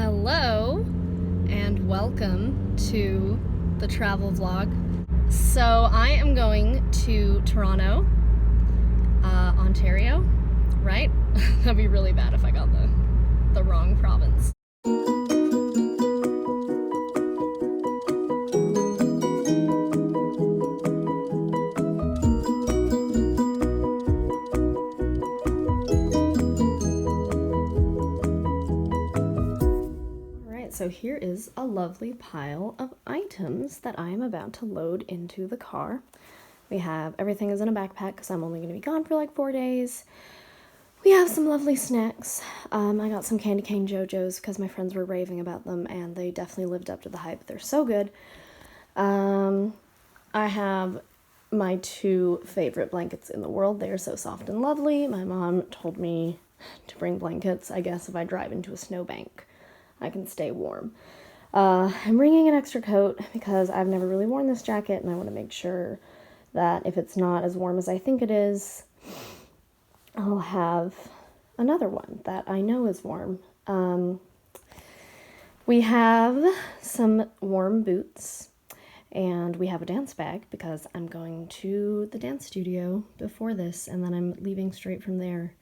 Hello and welcome to the travel vlog. So I am going to Toronto, Ontario, right? That'd be really bad if I got the wrong province. So here is a lovely pile of items that I am about to load into the car. We have everything is in a backpack because I'm only going to be gone for like 4 days. We have some lovely snacks. I got some candy cane JoJo's because my friends were raving about them and they definitely lived up to the hype. They're so good. I have my 2 favorite blankets in the world. They are so soft and lovely. My mom told me to bring blankets, I guess, if I drive into a snowbank. I can stay warm. I'm bringing an extra coat because I've never really worn this jacket and I want to make sure that if it's not as warm as I think it is, I'll have another one that I know is warm. We have some warm boots and we have a dance bag because I'm going to the dance studio before this and then I'm leaving straight from there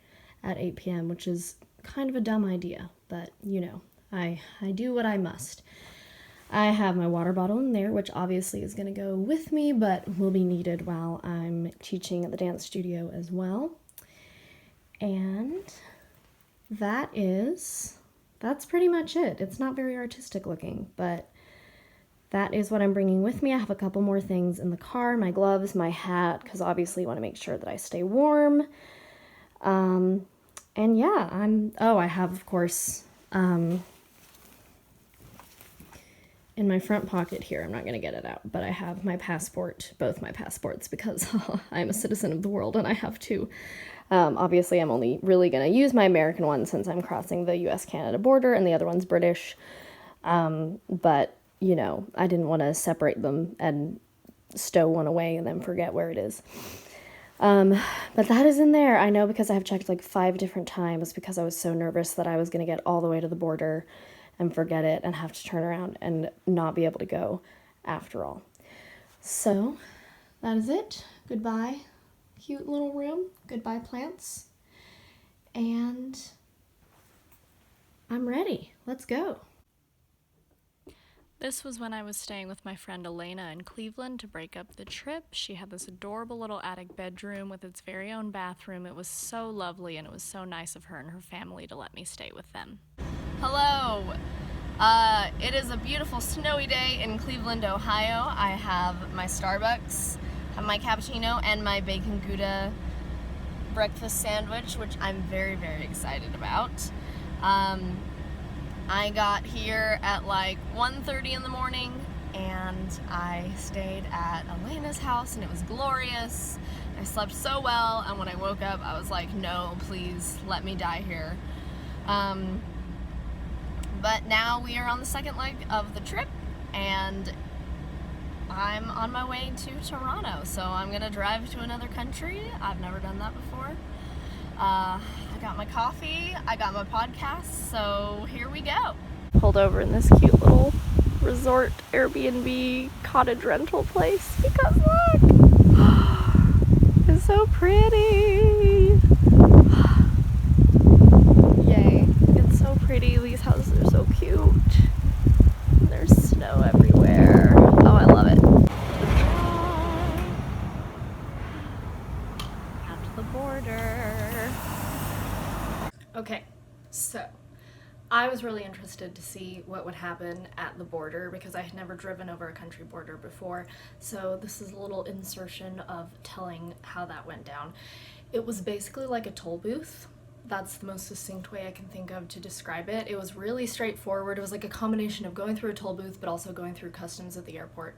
at 8 p.m., which is kind of a dumb idea, but you know. I do what I must. I have my water bottle in there, which obviously is going to go with me, but will be needed while I'm teaching at the dance studio as well. And that's pretty much it. It's not very artistic looking, but that is what I'm bringing with me. I have a couple more things in the car, my gloves, my hat, because obviously I want to make sure that I stay warm. And yeah, I have, of course, in my front pocket here, I'm not going to get it out, but I have my passport, both my passports, because I'm a citizen of the world and I have 2. Obviously, I'm only really going to use my American one since I'm crossing the US-Canada border and the other one's British. But, you know, I didn't want to separate them and stow one away and then forget where it is. But that is in there. I know because I have checked like 5 different times because I was so nervous that I was going to get all the way to the border and forget it and have to turn around and not be able to go after all. So that is it. Goodbye, cute little room. Goodbye, plants. And I'm ready. Let's go. This was when I was staying with my friend Elena in Cleveland to break up the trip. She had this adorable little attic bedroom with its very own bathroom. It was so lovely and it was so nice of her and her family to let me stay with them. Hello! It is a beautiful snowy day in Cleveland, Ohio. I have my Starbucks, have my cappuccino, and my bacon Gouda breakfast sandwich, which I'm very, very excited about. I got here at like 1:30 in the morning and I stayed at Elena's house and it was glorious. I slept so well and when I woke up I was like, no, please let me die here. But now we are on the second leg of the trip and I'm on my way to Toronto. So I'm gonna drive to another country. I've never done that before. I got my coffee, I got my podcast, so here we go. Pulled over in this cute little resort Airbnb cottage rental place because look, it's so pretty. Yay, it's so pretty. These houses are so cute. There's snow everywhere. Oh, I love it. At the border. Okay, so I was really interested to see what would happen at the border because I had never driven over a country border before. So this is a little insertion of telling how that went down. It was basically like a toll booth. That's the most succinct way I can think of to describe it. It was really straightforward. It was like a combination of going through a toll booth but also going through customs at the airport.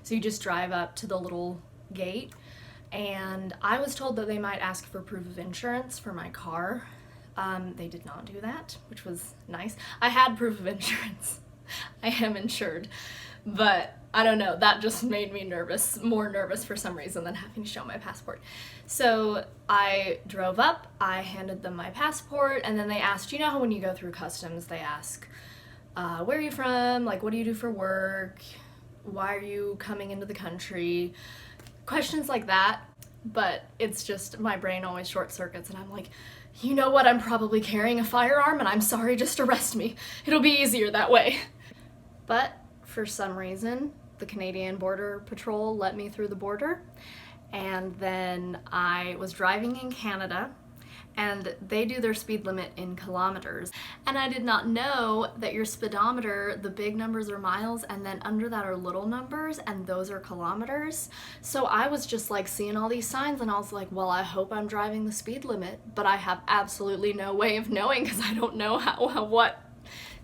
So you just drive up to the little gate and I was told that they might ask for proof of insurance for my car. They did not do that, which was nice. I had proof of insurance. I am insured, but I don't know, that just made me nervous, more nervous for some reason than having to show my passport. So I drove up, I handed them my passport, and then they asked, you know how when you go through customs, they ask where are you from? Like, what do you do for work? Why are you coming into the country? Questions like that. But it's just, my brain always short circuits and I'm like, you know what, I'm probably carrying a firearm and I'm sorry, just arrest me. It'll be easier that way. But for some reason, the Canadian Border Patrol let me through the border, and then I was driving in Canada, and they do their speed limit in kilometers. And I did not know that your speedometer, the big numbers are miles, and then under that are little numbers, and those are kilometers. So I was just like seeing all these signs, and I was like, well, I hope I'm driving the speed limit, but I have absolutely no way of knowing because I don't know what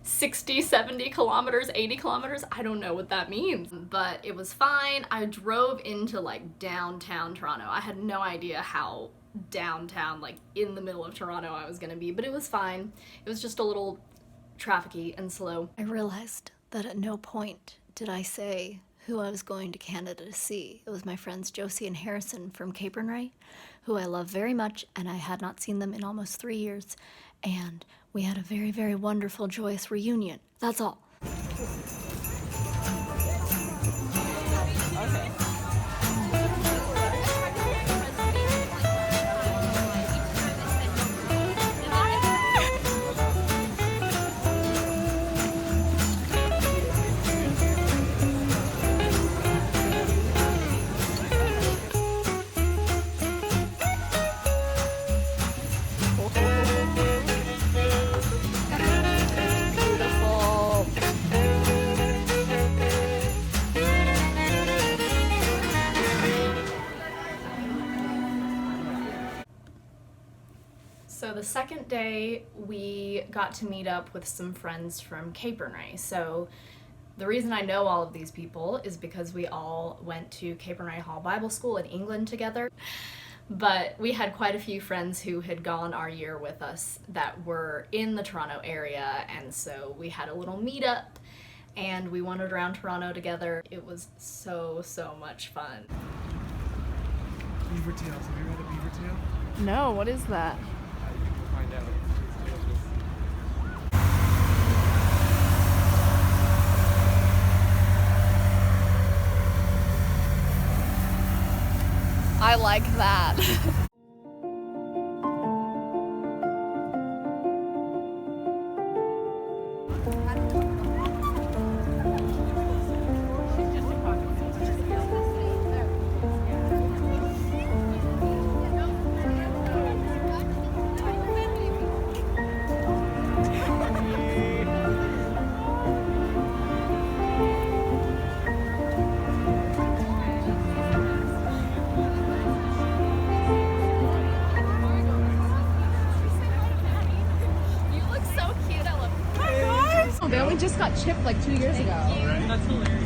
60, 70 kilometers, 80 kilometers, I don't know what that means. But it was fine. I drove into like downtown Toronto. I had no idea how downtown, like in the middle of Toronto, I was gonna be, but it was fine. It was just a little trafficy and slow. I realized that at no point did I say who I was going to Canada to see. It was my friends Josie and Harrison from Capernwray, who I love very much, and I had not seen them in almost 3 years, and we had a very, very wonderful, joyous reunion. That's all. Okay. So the second day, we got to meet up with some friends from Capernwray. So the reason I know all of these people is because we all went to Capernwray Hall Bible School in England together. But we had quite a few friends who had gone our year with us that were in the Toronto area, and so we had a little meetup and we wandered around Toronto together. It was so, so much fun. Beaver tails. Have you read a beaver tail? No, what is that? Find out. I like that. They only just got chipped like 2 years ago. That's hilarious.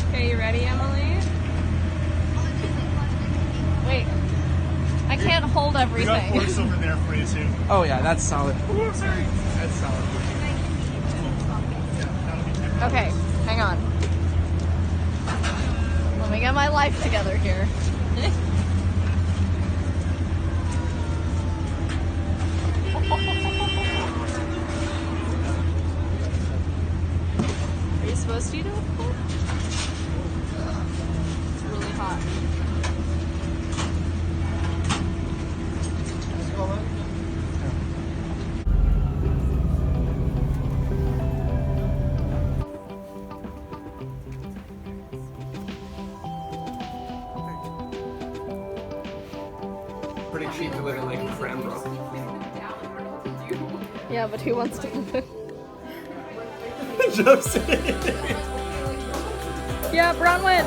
Okay, you ready, Emily? Wait. I can't hold We got everything. forks over there for you too. Oh yeah, that's solid. That's solid. Okay, hang on. Let me get my life together here. Are you supposed to eat it with cold? It's really hot. Pretty cheap to live in like Cranbrook. Yeah, but who wants to live? Josie. Yeah, Bronwyn!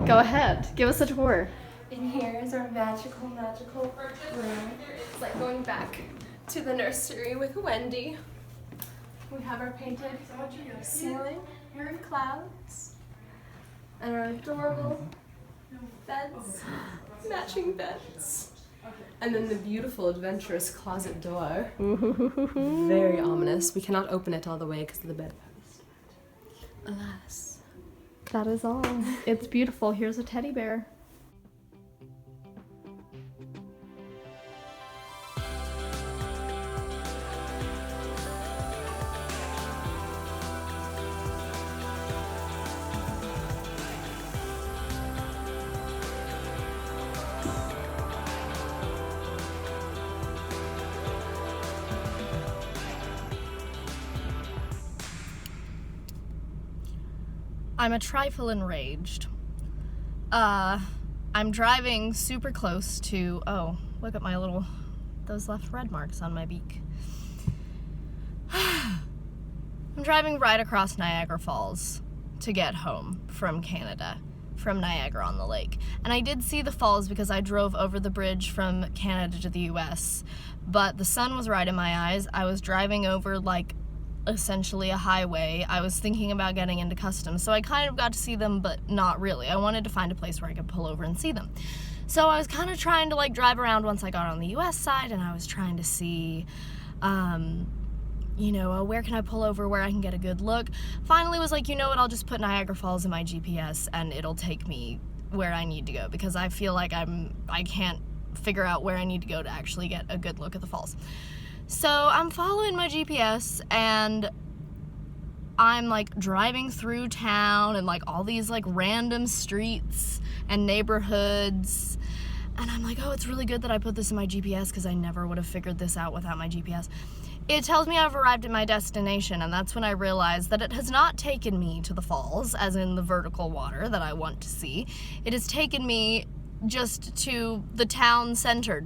Go ahead, give us a tour. In here is our magical room. It's like going back to the nursery with Wendy. We have our painted ceiling with clouds and our adorable beds, matching beds. And then the beautiful adventurous closet door. Very ominous. We cannot open it all the way because of the bed. Alas. That is all. It's beautiful. Here's a teddy bear. I'm a trifle enraged. I'm driving super close to, oh, look at those left red marks on my beak. I'm driving right across Niagara Falls to get home from Canada, from Niagara-on-the-Lake. And I did see the falls because I drove over the bridge from Canada to the US, but the sun was right in my eyes. I was driving over essentially a highway. I was thinking about getting into customs, so I kind of got to see them, but not really. I wanted to find a place where I could pull over and see them. So I was kind of trying to drive around once I got on the US side, and I was trying to see, where can I pull over where I can get a good look. Finally was like, you know what, I'll just put Niagara Falls in my GPS and it'll take me where I need to go, because I feel like I can't figure out where I need to go to actually get a good look at the falls. So I'm following my GPS and I'm driving through town and all these random streets and neighborhoods, and I'm like, oh, it's really good that I put this in my GPS because I never would have figured this out without my GPS. It tells me I've arrived at my destination, and that's when I realized that it has not taken me to the falls, as in the vertical water that I want to see. It has taken me just to the town center,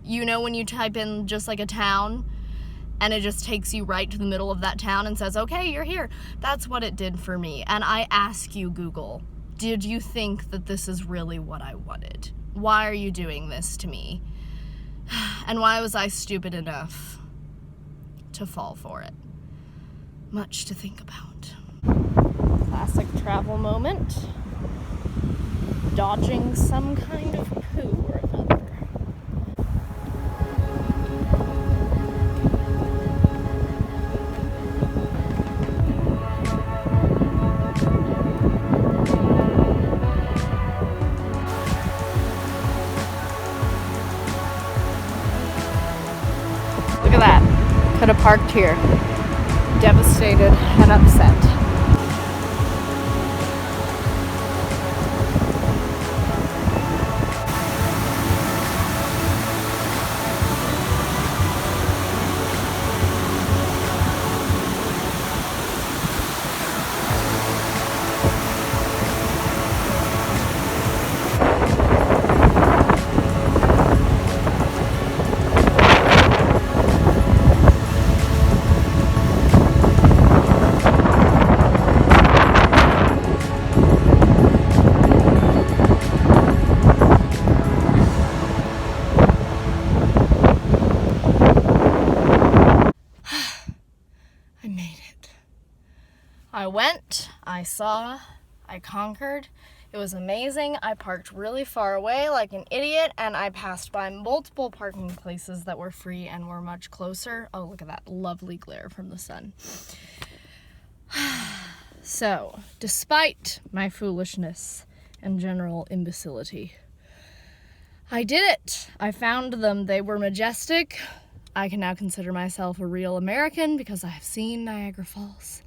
when you type in just a town and it just takes you right to the middle of that town and says, okay, you're here. That's what it did for me. And I ask you, Google, did you think that this is really what I wanted? Why are you doing this to me? And why was I stupid enough to fall for it? Much to think about. Classic travel moment. Dodging some kind of poo or another. Look at that. Could have parked here. Devastated and upset. I went, I saw, I conquered. It was amazing. I parked really far away like an idiot, and I passed by multiple parking places that were free and were much closer. Oh, look at that lovely glare from the sun. So, despite my foolishness and general imbecility, I did it. I found them. They were majestic. I can now consider myself a real American because I have seen Niagara Falls.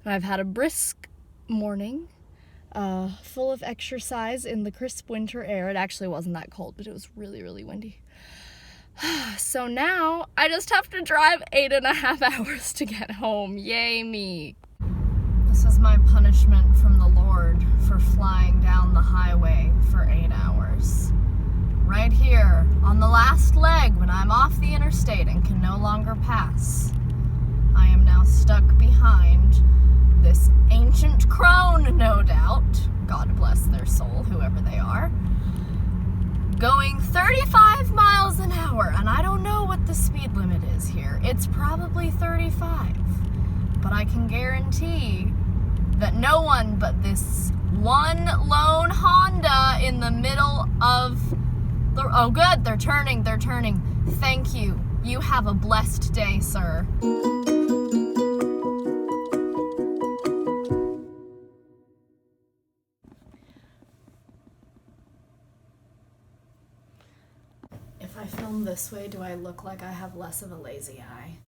And I've had a brisk morning, full of exercise in the crisp winter air. It actually wasn't that cold, but it was really, really windy. So now I just have to drive 8.5 hours to get home. Yay me. This is my punishment from the Lord for flying down the highway for 8 hours. Right here, on the last leg when I'm off the interstate and can no longer pass, I am now stuck behind this ancient crone, no doubt, God bless their soul, whoever they are, going 35 miles an hour, and I don't know what the speed limit is here. It's probably 35, but I can guarantee that no one but this one lone Honda in the middle of the, oh good, they're turning. Thank you. You have a blessed day, sir. If I film this way, do I look like I have less of a lazy eye?